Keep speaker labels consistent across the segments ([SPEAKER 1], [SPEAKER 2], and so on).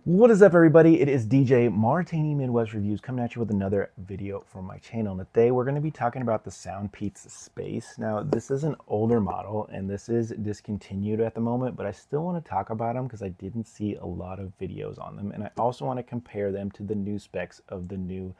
[SPEAKER 1] What is up, everybody? It is DJ Martini Midwest Reviews coming at you with another video from my channel. And today we're going to be talking about the Soundpeats Space. Now, this is an older model and this is discontinued at the moment, but I still want to talk about them because I didn't see a lot of videos on them. And I also want to compare them to the new specs of the new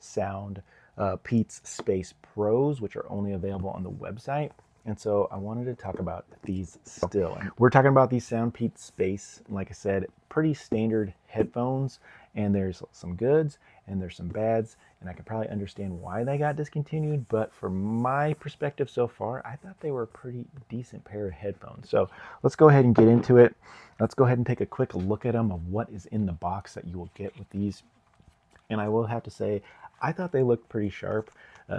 [SPEAKER 1] Soundpeats Space Pros, which are only available on the website. And so I wanted to talk about these still. We're talking about these Soundpeats Space. Like I said, pretty standard headphones, and there's some goods and there's some bads, and I can probably understand why they got discontinued, but from my perspective so far, I thought they were a pretty decent pair of headphones. So let's go ahead and get into it. Let's go ahead and take a quick look at them of what is in the box that you will get with these. And I will have to say, I thought they looked pretty sharp.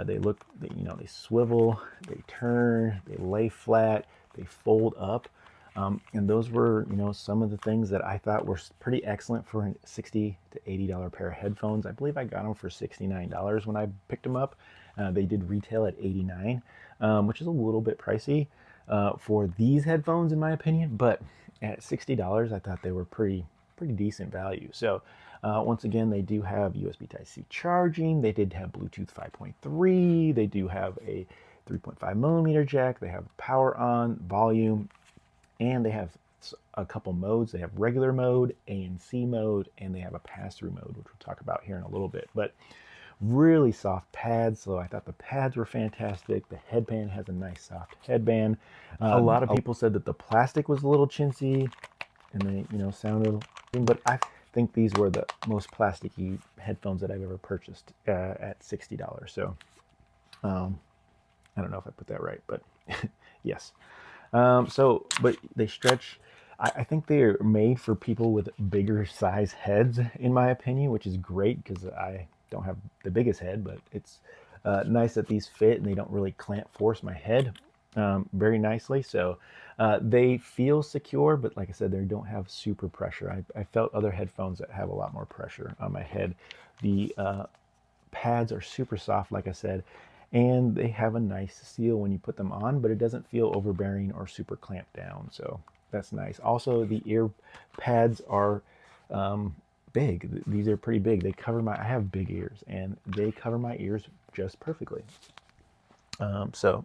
[SPEAKER 1] They look, they swivel, they turn, they lay flat, they fold up. And those were, some of the things that I thought were pretty excellent for a $60 to $80 pair of headphones. I believe I got them for $69 when I picked them up. They did retail at $89, which is a little bit pricey for these headphones, in my opinion. But at $60, I thought they were pretty decent value. So once again, they do have USB Type-C charging. They did have Bluetooth 5.3. They do have a 3.5 millimeter jack. They have power on, volume, and they have a couple modes. They have regular mode, ANC mode, and they have a pass-through mode, which we'll talk about here in a little bit. But really soft pads, so I thought the pads were fantastic. The headband has a nice soft headband. A lot of people said that the plastic was a little chintzy, and they, sounded, but I think these were the most plasticky headphones that I've ever purchased at $60. So I don't know if I put that right, but yes. But they stretch. I think they're made for people with bigger size heads, in my opinion, which is great because I don't have the biggest head, but it's nice that these fit and they don't really clamp force my head very nicely. So they feel secure, but like I said, they don't have super pressure. I felt other headphones that have a lot more pressure on my head. The pads are super soft, like I said, and they have a nice seal when you put them on, but it doesn't feel overbearing or super clamped down. So that's nice. Also, the ear pads are big. These are pretty big. They cover I have big ears, and they cover my ears just perfectly. So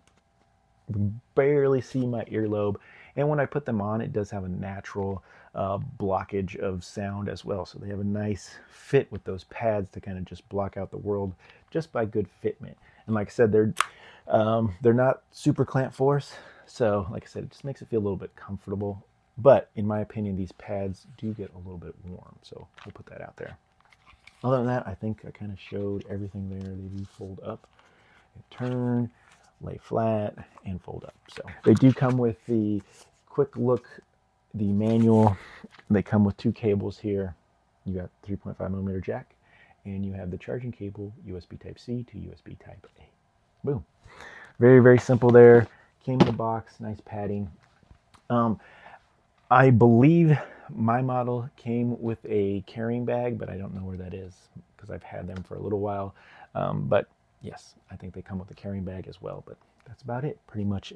[SPEAKER 1] barely see my earlobe. And when I put them on, it does have a natural blockage of sound as well. So they have a nice fit with those pads to kind of just block out the world just by good fitment. And like I said, they're not super clamp force. So like I said, it just makes it feel a little bit comfortable. But in my opinion, these pads do get a little bit warm. So we'll put that out there. Other than that, I think I kind of showed everything there. They do fold up and turn, lay flat, and fold up. So they do come with the quick look, the manual. They come with two cables here. You got 3.5 millimeter jack, and you have the charging cable, USB Type-C to USB Type-A. Boom. Very, very simple there. Came in the box, nice padding. I believe my model came with a carrying bag, but I don't know where that is because I've had them for a little while. But yes, I think they come with a carrying bag as well, but that's about it. Pretty much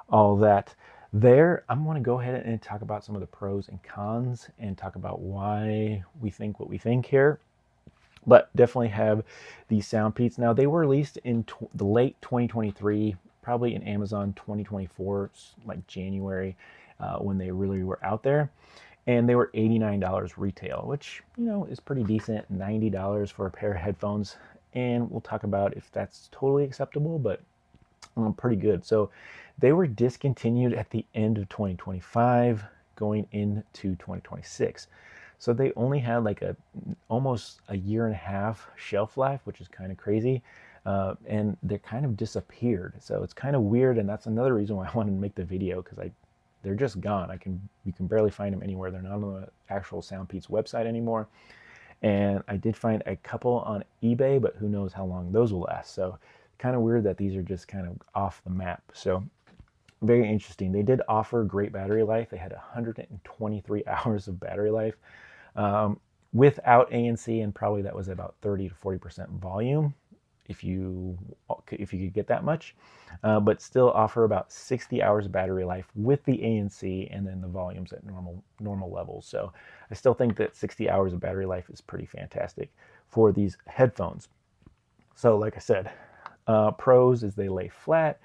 [SPEAKER 1] all that there. I'm going to go ahead and talk about some of the pros and cons and talk about why we think what we think here. But definitely have these Soundpeats. Now, they were released in the late 2023, probably in Amazon 2024, like January, when they really were out there. And they were $89 retail, which, is pretty decent. $90 for a pair of headphones. And we'll talk about if that's totally acceptable, but pretty good. So they were discontinued at the end of 2025, going into 2026. So they only had like almost a year and a half shelf life, which is kind of crazy. And they kind of disappeared. So it's kind of weird. And that's another reason why I wanted to make the video, because they're just gone. You can barely find them anywhere. They're not on the actual Soundpeats website anymore. And I did find a couple on eBay, but who knows how long those will last. So kind of weird that these are just kind of off the map. So very interesting. They did offer great battery life. They had 123 hours of battery life without ANC, and probably that was about 30 to 40% volume. if you could get that much, but still offer about 60 hours of battery life with the ANC and then the volumes at normal levels. So I still think that 60 hours of battery life is pretty fantastic for these headphones. So like I said, pros is they lay flat,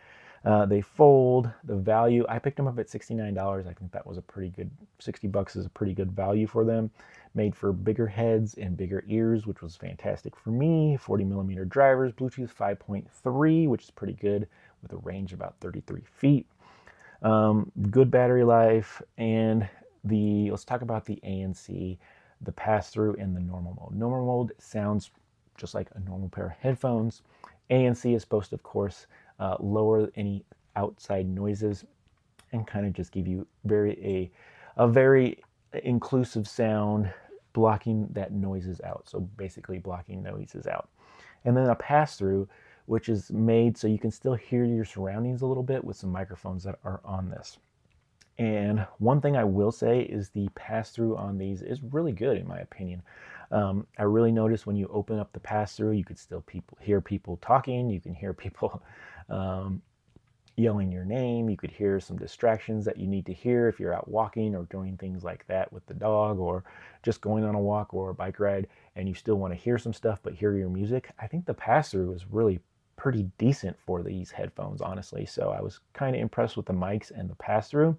[SPEAKER 1] they fold. The value, I picked them up at $69. I think that was a pretty good, $60 is a pretty good value for them. Made for bigger heads and bigger ears, which was fantastic for me. 40 millimeter drivers, Bluetooth 5.3, which is pretty good with a range of about 33 feet. Good battery life, and let's talk about the ANC, the pass-through, and the normal mode. Normal mode sounds just like a normal pair of headphones. ANC is supposed to, of course, lower any outside noises and kind of just give you a very inclusive sound, blocking that noises out. So basically blocking noises out. And then a pass-through, which is made so you can still hear your surroundings a little bit with some microphones that are on this. And one thing I will say is the pass-through on these is really good in my opinion. I really noticed when you open up the pass-through, you could still hear people talking. You can hear people yelling your name. You could hear some distractions that you need to hear if you're out walking or doing things like that with the dog, or just going on a walk or a bike ride and you still want to hear some stuff but hear your music. I think the pass-through is really pretty decent for these headphones, honestly. So I was kind of impressed with the mics and the pass-through.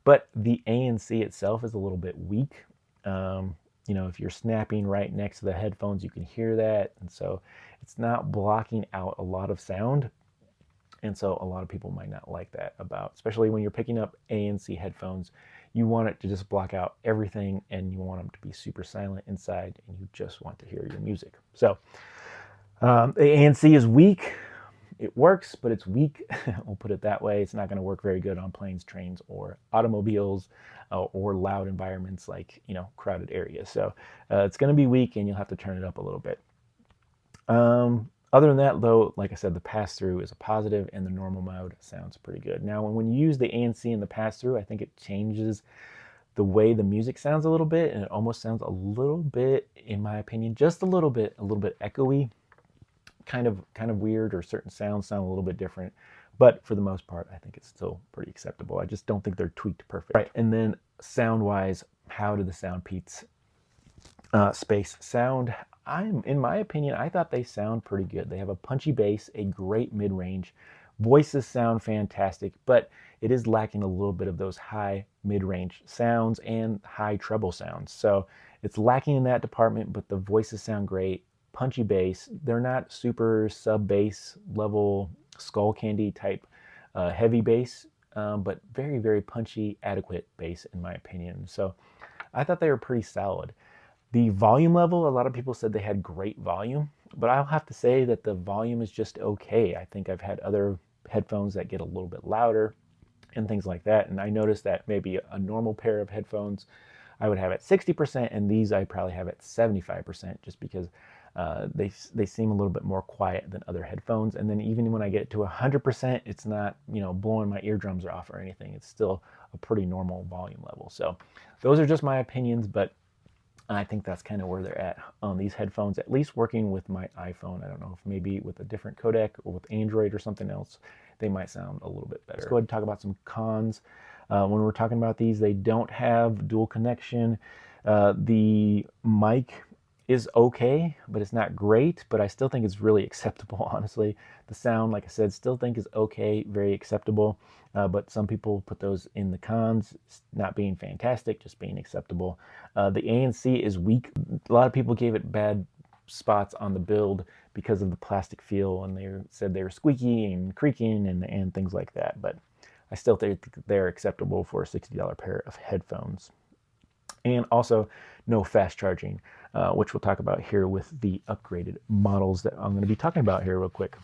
[SPEAKER 1] But the ANC itself is a little bit weak. If you're snapping right next to the headphones, you can hear that. And so it's not blocking out a lot of sound. And so a lot of people might not like that especially when you're picking up ANC headphones, you want it to just block out everything and you want them to be super silent inside and you just want to hear your music. So the ANC is weak. It works, but it's weak. We'll put it that way. It's not going to work very good on planes, trains, or automobiles, or loud environments like crowded areas. So it's going to be weak, and you'll have to turn it up a little bit. Other than that, though, like I said, the pass-through is a positive, and the normal mode sounds pretty good. Now, when you use the ANC and the pass-through, I think it changes the way the music sounds a little bit, and it almost sounds a little bit, in my opinion, just a little bit echoey. Kind of weird, or certain sounds sound a little bit different, but for the most part I think it's still pretty acceptable. I just don't think they're tweaked perfect. Right, and then sound wise, how do the Soundpeats Space sound? In my opinion, I thought they sound pretty good. They have a punchy bass, a great mid-range, voices sound fantastic, but it is lacking a little bit of those high mid-range sounds and high treble sounds. So it's lacking in that department, but the voices sound great. Punchy bass. They're not super sub bass level skull candy type heavy bass, but very, very punchy, adequate bass in my opinion. So I thought they were pretty solid. The volume level, a lot of people said they had great volume, but I'll have to say that the volume is just okay. I think I've had other headphones that get a little bit louder and things like that, and I noticed that maybe a normal pair of headphones I would have at 60%, and these I probably have at 75%, just because they seem a little bit more quiet than other headphones. And then even when I get to 100%, it's not blowing my eardrums off or anything. It's still a pretty normal volume level. So those are just my opinions, but I think that's kind of where they're at on these headphones, at least working with my iPhone. I don't know if maybe with a different codec or with Android or something else, they might sound a little bit better. Let's go ahead and talk about some cons. When we're talking about these, they don't have dual connection. The mic is okay, but it's not great, but I still think it's really acceptable, honestly. The sound, like I said, still think is okay, very acceptable, but some people put those in the cons, not being fantastic, just being acceptable. The ANC is weak. A lot of people gave it bad spots on the build because of the plastic feel, and they said they were squeaky and creaking and things like that, but I still think they're acceptable for a $60 pair of headphones. And also no fast charging, which we'll talk about here with the upgraded models that I'm going to be talking about here real quick.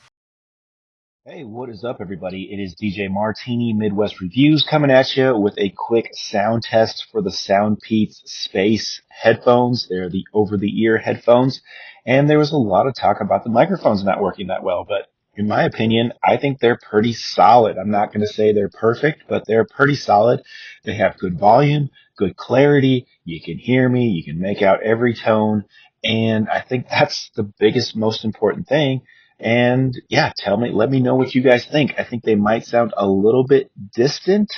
[SPEAKER 2] Hey, what is up, everybody? It is DJ Martini Midwest Reviews coming at you with a quick sound test for the Soundpeats Space headphones. They're the over-the-ear headphones, and there was a lot of talk about the microphones not working that well, but in my opinion, I think they're pretty solid. I'm not going to say they're perfect, but they're pretty solid. They have good volume, good clarity. You can hear me. You can make out every tone, and I think that's the biggest, most important thing. And yeah, let me know what you guys think. I think they might sound a little bit distant,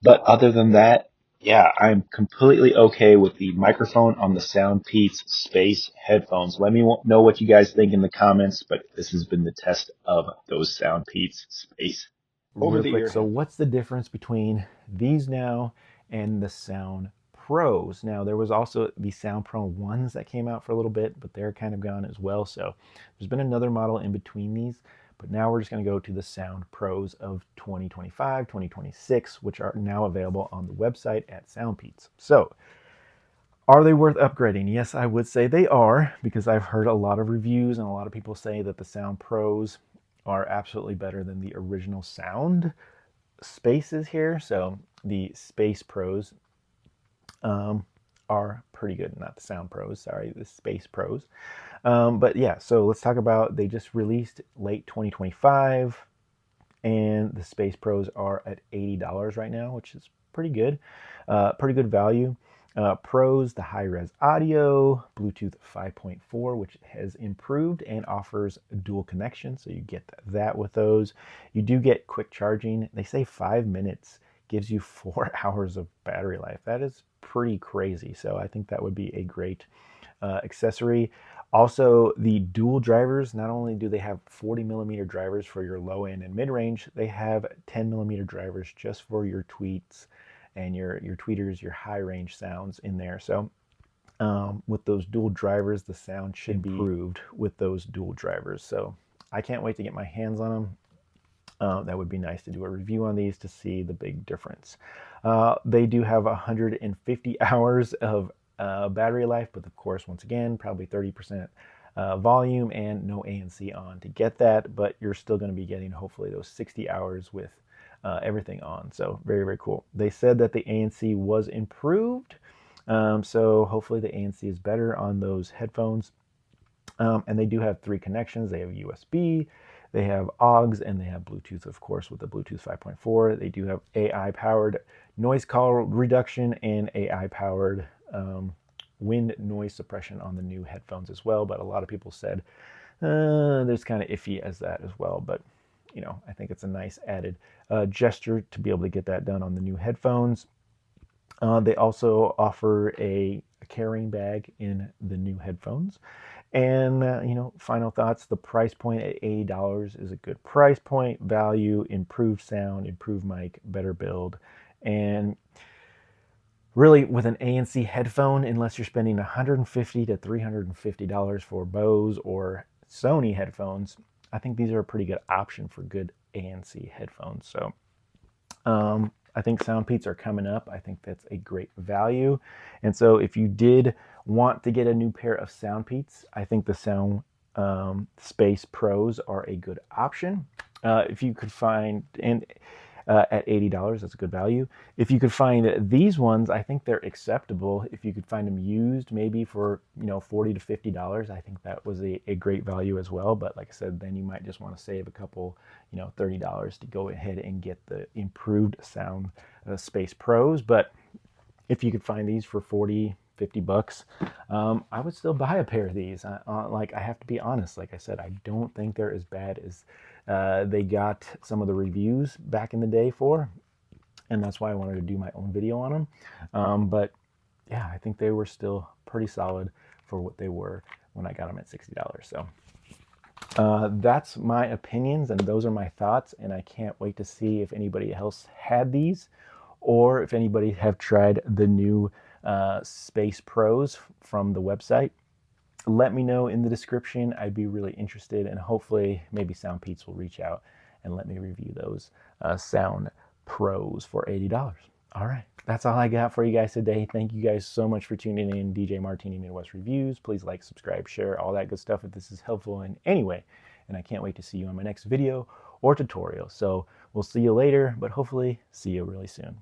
[SPEAKER 2] but other than that, yeah, I'm completely okay with the microphone on the Soundpeats Space headphones. Let me know what you guys think in the comments, but this has been the test of those Soundpeats Space
[SPEAKER 1] Real quick,
[SPEAKER 2] over-the-ear
[SPEAKER 1] so
[SPEAKER 2] headphones.
[SPEAKER 1] what's the difference between these now and the Sound Pros? Now, there was also the Sound Pro ones that came out for a little bit, but they're kind of gone as well. So there's been another model in between these, but now we're just going to go to the Sound Pros of 2025, 2026, which are now available on the website at Soundpeats. So are they worth upgrading? Yes, I would say they are, because I've heard a lot of reviews and a lot of people say that the Sound Pros are absolutely better than the original Sound Spaces here. So the Space Pros are pretty good. Not the Sound Pros, sorry, the Space Pros. But yeah, so let's talk about, they just released late 2025, and the Space Pros are at $80 right now, which is pretty good value. Pros, the high-res audio, Bluetooth 5.4, which has improved and offers dual connection, so you get that with those. You do get quick charging. They say 5 minutes gives you 4 hours of battery life. That is pretty crazy, so I think that would be a great accessory. Also, the dual drivers, not only do they have 40 millimeter drivers for your low end and mid range, they have 10 millimeter drivers just for your tweets and your tweeters, your high range sounds in there. So with those dual drivers, the sound should be improved with those dual drivers. So I can't wait to get my hands on them. That would be nice to do a review on these to see the big difference. They do have 150 hours of battery life, but of course, once again, probably 30% volume and no ANC on to get that, but you're still going to be getting hopefully those 60 hours with everything on. So very, very cool. They said that the ANC was improved. So hopefully the ANC is better on those headphones. And they do have 3 connections. They have USB, they have AUX, and they have Bluetooth, of course, with the Bluetooth 5.4. They do have AI powered noise call reduction and AI powered wind noise suppression on the new headphones as well. But a lot of people said there's kind of iffy as that as well. But I think it's a nice added gesture to be able to get that done on the new headphones. They also offer a carrying bag in the new headphones. And, final thoughts, the price point at $80 is a good price point. Value, improved sound, improved mic, better build. And really, with an ANC headphone, unless you're spending $150 to $350 for Bose or Sony headphones, I think these are a pretty good option for good ANC headphones. So I think Soundpeats are coming up. I think that's a great value. And so if you did want to get a new pair of Soundpeats, I think the Sound Space Pros are a good option. If you could find, and at $80, that's a good value. If you could find these ones, I think they're acceptable. If you could find them used, maybe for $40 to $50, I think that was a great value as well. But like I said, then you might just want to save a couple, $30 to go ahead and get the improved Sound Space Pros. But if you could find these for 40, $50, I would still buy a pair of these. Like, I have to be honest. Like I said, I don't think they're as bad as they got some of the reviews back in the day for, and that's why I wanted to do my own video on them. But yeah, I think they were still pretty solid for what they were when I got them at $60. So that's my opinions, and those are my thoughts, and I can't wait to see if anybody else had these, or if anybody have tried the new Space Pros from the website. Let me know in the description. I'd be really interested, and hopefully maybe Soundpeats will reach out and let me review those Sound Pros for $80. All right, that's all I got for you guys today. Thank you guys so much for tuning in. DJ Martini Midwest Reviews. Please like, subscribe, share, all that good stuff if this is helpful in any way. And I can't wait to see you on my next video or tutorial. So we'll see you later, but hopefully see you really soon.